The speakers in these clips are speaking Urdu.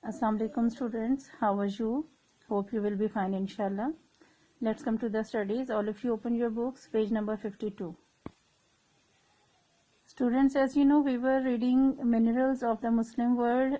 Assalamu alaikum students, how are you? Hope you will be fine inshallah. Let's come to the studies. All of you open your books, page number 52. Students, as you know, we were reading minerals of the Muslim world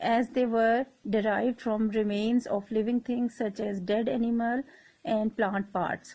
as they were derived from remains of living things such as dead animal and plant parts.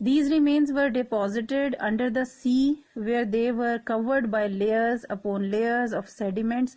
These remains were deposited under the sea where they were covered by layers upon layers of sediments.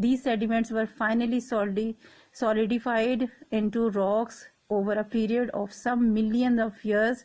These sediments were finally solidified into rocks over a period of some millions of years.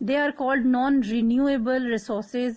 They are called non-renewable resources.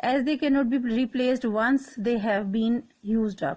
As they cannot be replaced once they have been used up.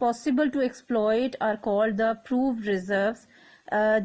possible to exploit are called the proved reserves.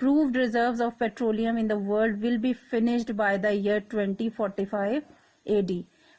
proved reserves of petroleum in the world will be finished by the year 2045 AD.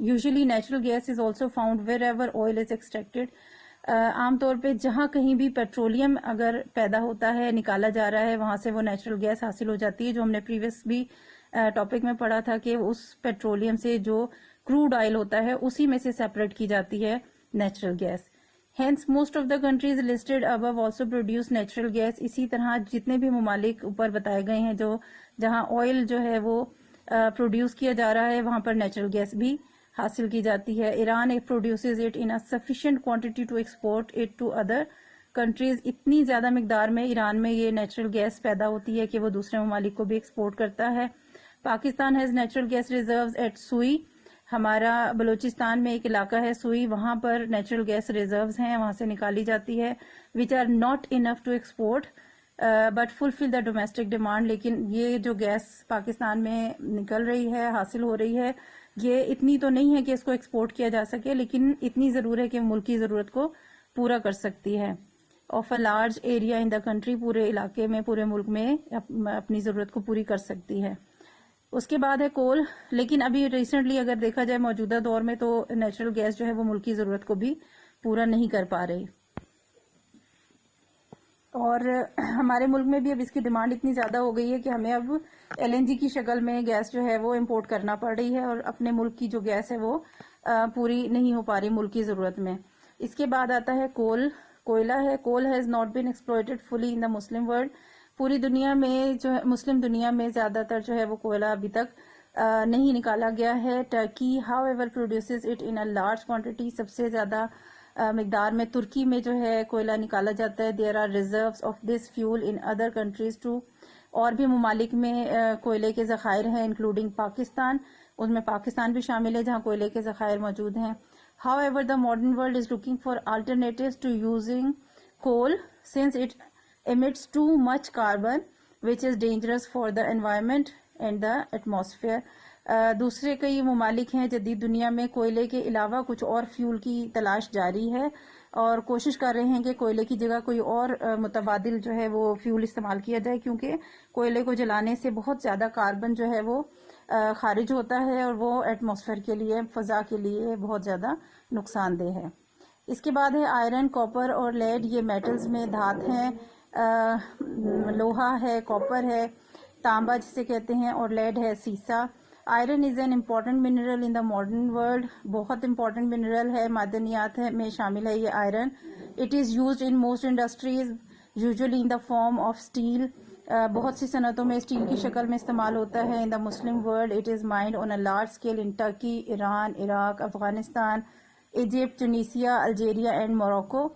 Usually natural gas is also found wherever oil is extracted. عام طور پہ جہاں کہیں بھی پیٹرولیم اگر پیدا ہوتا ہے, نکالا جا رہا ہے, وہاں سے وہ نیچرل گیس حاصل ہو جاتی ہے, جو ہم نے پریویس بھی ٹاپک میں پڑھا تھا کہ اس پیٹرولیم سے جو کروڈ آئل ہوتا ہے اسی میں سے سیپریٹ کی جاتی ہے natural gas. Hence most of the countries listed above also produce natural gas. اسی طرح جتنے بھی ممالک اوپر بتائے گئے ہیں جو جہاں آئل جو ہے وہ پروڈیوس کیا جا رہا ہے وہاں پر نیچرل گیس بھی حاصل کی جاتی ہے. Iran produces it in sufficient quantity to export it to other countries. اتنی زیادہ مقدار میں ایران میں یہ نیچرل گیس پیدا ہوتی ہے کہ وہ دوسرے ممالک کو بھی ایکسپورٹ کرتا ہے. Pakistan has natural gas reserves at Sui. ہمارا بلوچستان میں ایک علاقہ ہے سوئی, وہاں پر نیچرل گیس ریزروز ہیں, وہاں سے نکالی جاتی ہے. Which are not enough to export but fulfil the domestic demand. لیکن یہ جو گیس پاکستان میں نکل رہی ہے, حاصل ہو رہی ہے, یہ اتنی تو نہیں ہے کہ اس کو ایکسپورٹ کیا جا سکے, لیکن اتنی ضرور ہے کہ ملک کی ضرورت کو پورا کر سکتی ہے. Of a large area in the country, پورے علاقے میں, پورے ملک میں اپنی ضرورت کو پوری کر سکتی ہے. اس کے بعد ہے کول. لیکن ابھی ریسنٹلی اگر دیکھا جائے موجودہ دور میں تو نیچرل گیس جو ہے وہ ملک کی ضرورت کو بھی پورا نہیں کر پا رہی. اور ہمارے ملک میں بھی اب اس کی ڈیمانڈ اتنی زیادہ ہو گئی ہے کہ ہمیں اب LNG کی شکل میں گیس جو ہے وہ امپورٹ کرنا پڑ رہی ہے, اور اپنے ملک کی جو گیس ہے وہ پوری نہیں ہو پا رہی ملک کی ضرورت میں. اس کے بعد آتا ہے کول, کوئلہ ہے. Coal has not been exploited fully in the Muslim world. پوری دنیا میں جو مسلم دنیا میں زیادہ تر جو ہے وہ کوئلہ ابھی تک نہیں نکالا گیا ہے. Turkey however produces it in a large quantity. سب سے زیادہ مقدار میں ترکی میں جو ہے کوئلہ نکالا جاتا ہے. There are reserves of this fuel in other countries too. اور بھی ممالک میں کوئلے کے ذخائر ہیں انکلوڈنگ پاکستان. اس میں پاکستان بھی شامل ہے جہاں کوئلے کے ذخائر موجود ہیں. However the modern world is looking for alternatives to using coal since it emits too much carbon which is dangerous for the environment and the atmosphere. دوسرے کئی ممالک ہیں جدید دنیا میں کوئلے کے علاوہ کچھ اور فیول کی تلاش جاری ہے, اور کوشش کر رہے ہیں کہ کوئلے کی جگہ کوئی اور متبادل جو ہے وہ فیول استعمال کیا جائے, کیونکہ کوئلے کو جلانے سے بہت زیادہ کاربن جو ہے وہ خارج ہوتا ہے, اور وہ ایٹماسفیئر کے لیے, فضا کے لیے بہت زیادہ نقصان دہ ہے. اس کے بعد ہے آئرن, کاپر اور لیڈ. یہ میٹلز میں دھات ہیں. لوہا ہے, کاپر ہے, تانبا جسے کہتے ہیں, اور لیڈ ہے سیسا. Iron is an important mineral in the modern world. بہت امپورٹنٹ منرل ہے, معدنیات میں شامل ہے یہ iron. It is used in most industries usually in the form of steel. بہت سی صنعتوں میں اسٹیل کی شکل میں استعمال ہوتا ہے. In the Muslim world it is mined on a large scale in Turkey, Iran, Iraq, Afghanistan, Egypt, Tunisia, Algeria and Morocco.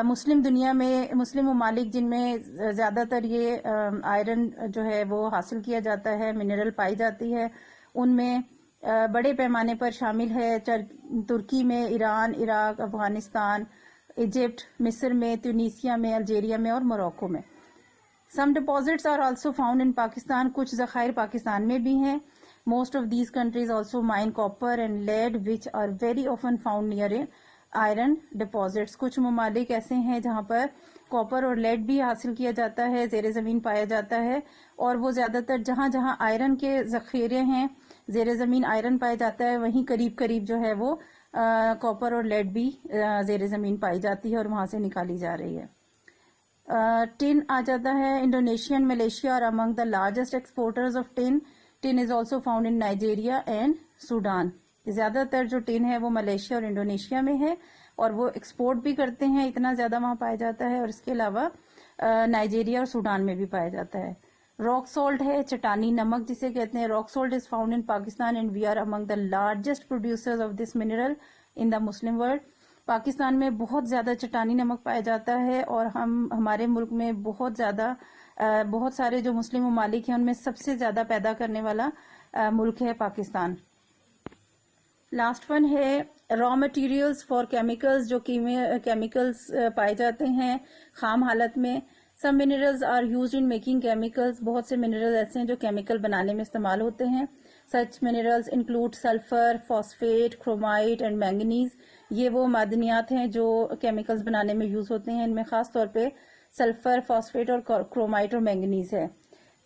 مسلم دنیا میں, مسلم ممالک جن میں زیادہ تر یہ آئرن جو ہے وہ حاصل کیا جاتا ہے, منرل پائی جاتی ہے, ان میں بڑے پیمانے پر شامل ہے ترکی میں, ایران, عراق, افغانستان, ایجپٹ, مصر میں, تونیسیا میں, الجیریا میں اور موروکو میں. Some deposits are also found in Pakistan. کچھ ذخائر پاکستان میں بھی ہیں. Most of these countries also mine copper and lead which are very often found near iron deposits. کچھ ممالک ایسے ہیں جہاں پر کاپر اور لیڈ بھی حاصل کیا جاتا ہے, زیر زمین پایا جاتا ہے, اور وہ زیادہ تر جہاں جہاں آئرن کے ذخیرے ہیں, زیر زمین آئرن پایا جاتا ہے, وہیں قریب قریب جو ہے وہ کاپر اور لیڈ بھی زیر زمین پائی جاتی ہے اور وہاں سے نکالی جا رہی ہے. ٹن آ جاتا ہے. Indonesia and Malaysia are among the largest exporters of tin. Tin is also found in Nigeria and Sudan. زیادہ تر جو ٹن ہے وہ ملیشیا اور انڈونیشیا میں ہے, اور وہ ایکسپورٹ بھی کرتے ہیں, اتنا زیادہ وہاں پایا جاتا ہے. اور اس کے علاوہ نائجیریا اور سوڈان میں بھی پایا جاتا ہے. راک سالٹ ہے, چٹانی نمک جسے کہتے ہیں. Rock salt is found in Pakistan and we are among the largest producers of this mineral in the Muslim world. Pakistan میں بہت زیادہ چٹانی نمک پایا جاتا ہے, اور ہمارے ملک میں بہت سارے جو مسلم ممالک ہیں ان میں سب سے زیادہ پیدا کرنے والا ملک ہے پاکستان. لاسٹ ون ہے را مٹیریلز فار کیمیکلز. جو کیمیکلز پائے جاتے ہیں خام حالت میں. Some minerals are used in making chemicals. بہت سے منرل ایسے ہیں جو کیمیکل بنانے میں استعمال ہوتے ہیں. Such minerals include sulphur, phosphate, chromite and manganese. یہ وہ معدنیات ہیں جو کیمیکلز بنانے میں یوز ہوتے ہیں. ان میں خاص طور پہ سلفر, فاسفیٹ اور کرومائٹ اور مینگنیز ہے.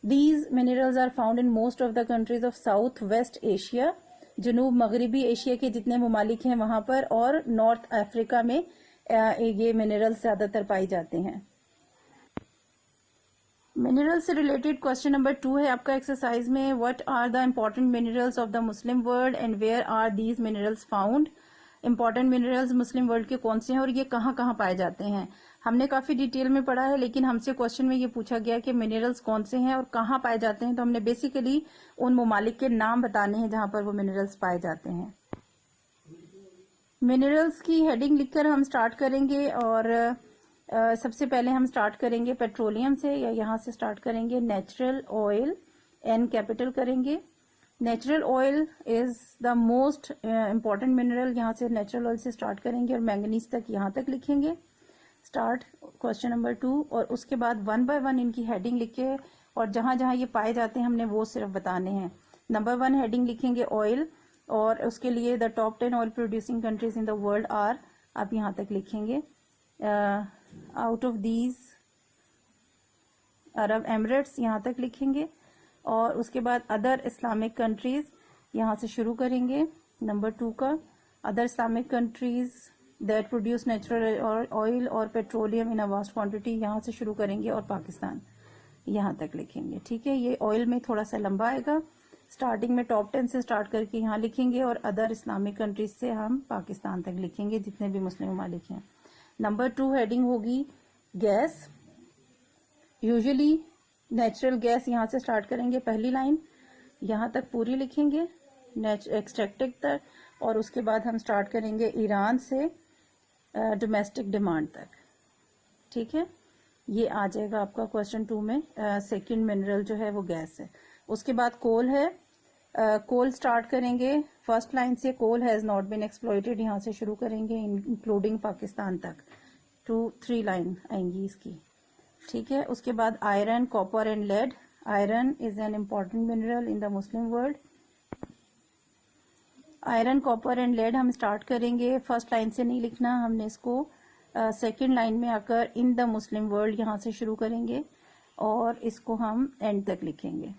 These minerals are found in most of the countries of South West Asia. جنوب مغربی ایشیا کے جتنے ممالک ہیں وہاں پر، اور نارتھ افریقہ میں یہ منرلز زیادہ تر پائے جاتے ہیں. منرل سے ریلیٹڈ کوشچن نمبر 2 ہے آپ کا ایکسرسائز میں. What are the important minerals of the Muslim world and where are these minerals found? Important minerals Muslim world کے کون سے ہیں اور یہ کہاں کہاں پائے جاتے ہیں؟ ہم نے کافی ڈیٹیل میں پڑھا ہے، لیکن ہم سے کوشچن میں یہ پوچھا گیا کہ منرلز کون سے ہیں اور کہاں پائے جاتے ہیں، تو ہم نے بیسیکلی ان ممالک کے نام بتانے ہیں جہاں پر وہ منرلز پائے جاتے ہیں. منرلز کی ہیڈنگ لکھ کر ہم سٹارٹ کریں گے، اور سب سے پہلے ہم سٹارٹ کریں گے پیٹرولیم سے، یا یہاں سے سٹارٹ کریں گے نیچرل آئل، این کیپٹل کریں گے. Natural oil is the most important mineral, یہاں سے نیچرل آئل سے سٹارٹ کریں گے اور مینگنیز تک یہاں تک لکھیں گے. سٹارٹ کوشچن نمبر 2، اور اس کے بعد 1 بائی 1 ان کی ہیڈنگ لکھے، اور جہاں جہاں یہ پائے جاتے ہیں ہم نے وہ صرف بتانے ہیں. نمبر 1 ہیڈنگ لکھیں گے آئل، اور اس کے لیے the top 10 oil producing countries in the world are, آپ یہاں تک لکھیں گے. Out of these Arab Emirates یہاں تک لکھیں گے، اور اس کے بعد ادر اسلامک کنٹریز یہاں سے شروع کریں گے. نمبر 2 کا other Islamic countries that produce natural oil اور پیٹرولیم ان واسٹ کوانٹٹی، یہاں سے شروع کریں گے، اور پاکستان یہاں تک لکھیں گے. ٹھیک ہے، یہ آئل میں تھوڑا سا لمبا آئے گا، اسٹارٹنگ میں ٹاپ 10 سے اسٹارٹ کر کے یہاں لکھیں گے، اور ادر اسلامک کنٹریز سے ہم پاکستان تک لکھیں گے جتنے بھی مسلم ممالک ہیں. نمبر 2 ہیڈنگ ہوگی گیس. یوزلی نیچرل گیس یہاں سے اسٹارٹ کریں گے، پہلی لائن یہاں تک پوری لکھیں گے ایکسٹریکٹڈ تک، اور اس کے بعد ہم اسٹارٹ کریں گے ایران سے ڈومیسٹک ڈیمانڈ تک. ٹھیک ہے، یہ آ جائے گا آپ کا کوشچن 2 میں. سیکنڈ منرل جو ہے وہ گیس ہے. اس کے بعد کول ہے. کول سٹارٹ کریں گے فرسٹ لائن سے، کول ہیز ناٹ بین ایکسپلوئٹڈ، یہاں سے شروع کریں گے انکلوڈنگ پاکستان تک. 2-3 لائن آئیں گی اس کی. ٹھیک ہے، اس کے بعد iron, copper and lead. Iron is an important mineral in the Muslim world. Iron, copper and lead ہم اسٹارٹ کریں گے، فرسٹ لائن سے نہیں لکھنا، ہم نے اس کو سیکنڈ لائن میں آ کر ان دا مسلم ورلڈ یہاں سے شروع کریں گے، اور اس کو ہم اینڈ تک لکھیں گے.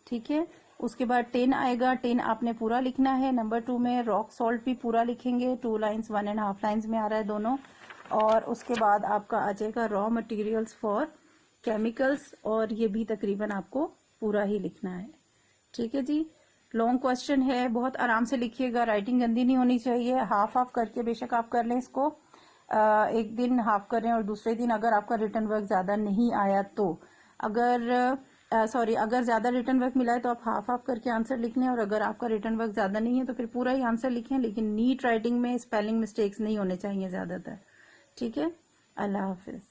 ٹھیک ہے، اس کے بعد 10 آئے گا. 10 آپ نے پورا لکھنا ہے. نمبر 2 میں راک سالٹ بھی پورا لکھیں گے، 2 لائنز 1.5 لائنز میں آ رہا ہے دونوں. اور اس کے بعد آپ کا آ جائے گا را مٹیریلز فار کیمیکلز، اور یہ بھی تقریباً آپ کو پورا ہی لکھنا ہے. ٹھیک ہے جی، لانگ کوشچن ہے، بہت آرام سے لکھیے گا، رائٹنگ گندی نہیں ہونی چاہیے. ہاف کر کے بے شک آپ کر لیں اس کو، ایک دن ہاف کریں اور دوسرے دن اگر آپ کا ریٹن ورک زیادہ نہیں آیا تو، اگر زیادہ ریٹن ورک ملا ہے تو آپ ہاف کر کے آنسر لکھ لیں، اور اگر آپ کا ریٹن ورک زیادہ نہیں ہے تو پھر پورا ہی آنسر لکھیں، لیکن نیٹ رائٹنگ میں اسپیلنگ مسٹیکس نہیں ہونے چاہیے زیادہ تر. ٹھیک ہے، اللہ حافظ.